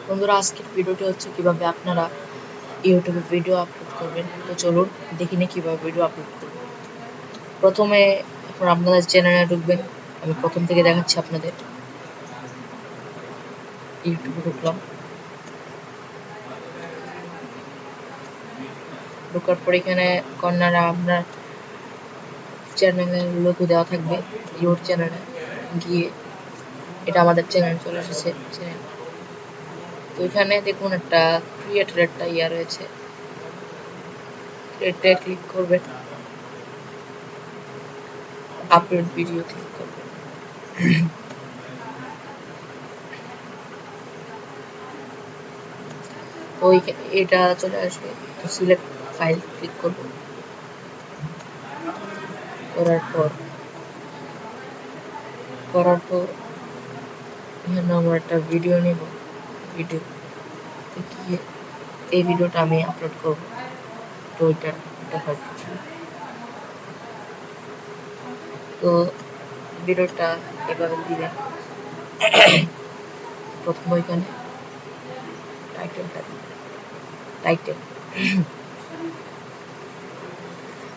বন্ধুরা, আজকের ভিডিওটি হচ্ছে কিভাবে আপনারা ইউটিউবে ভিডিও আপলোড করবেন। তো চলুন দেখি নি কিভাবে ভিডিও আপলোড করবেন। প্রথমে আপনাদের চ্যানেলে ঢুকবেন। আমি প্রথম থেকে দেখাচ্ছি আপনাদের। ইউটিউবে ঢুকলাম, ঢোকার পর এখানে কর্নারে আপনার চ্যানেলের লোগো দেওয়া থাকবে। ইউর চ্যানেলে গিয়ে এটা আমাদের চ্যানেল চলে এসেছে চ্যানেল। তো এখানে দেখুন একটা ক্রিয়েটর একটা ইয়া রয়েছে, এটা ক্লিক করবেন, আপলোড ভিডিও ক্লিক করবেন। তো এটা চলে আসবে। তো সিলেক্ট ফাইল ক্লিক করব, করার পর এখানে আমরা একটা ভিডিও নেব। ভিডিও গিয়ে এই ভিডিওটা আমি আপলোড করব। তো এটা দেখার তো ভিডিওটা এভাবে দিবেন। প্রথম ওইখানে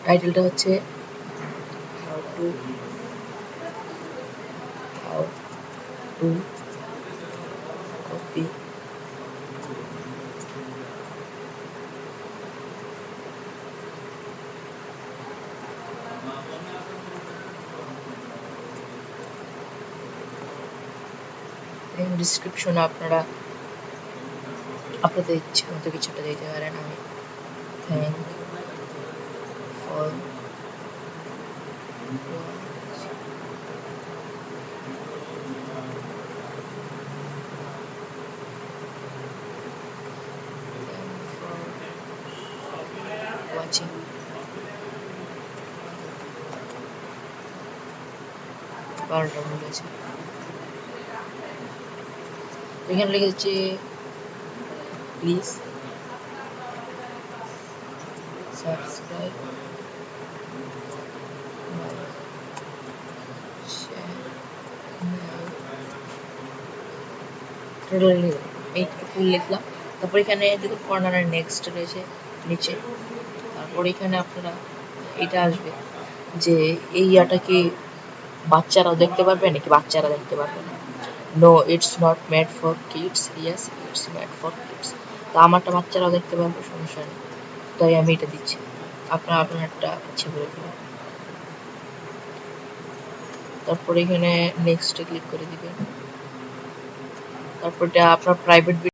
টাইটেলটা হচ্ছে হাউ টু কপি ডিসক্রিপশনে আপনারা আপনাদের ইচ্ছে মতো কিছুটা দিতে পারেন। আমি থ্যাংক ফর ওয়াচিং। বারোটা বলেছে, এখানে লিখেছে প্লিজ সাবস্ক্রাইব মাই চ্যানেল। এইটুকু লিখলাম। তারপর এখানে দেখুন কর্নারের নেক্সট রয়েছে নিচে। তারপর এখানে আপনারা এটা আসবে যে এই ইয়াটা কি বাচ্চারাও দেখতে পারবে নাকি বাচ্চারা দেখতে পারবে না। No, it's not made for kids, yes it's made for kids. তো আমারটা বাচ্চারাও দেখতে পারবে, সমস্যা নেই, তাই আমি এটা দিচ্ছি। আপনারা আপনারটা ইচ্ছে করে দেবেন। তারপর এখানে নেক্সটে ক্লিক করে দিবেন। তারপর এটা আপনার প্রাইভেট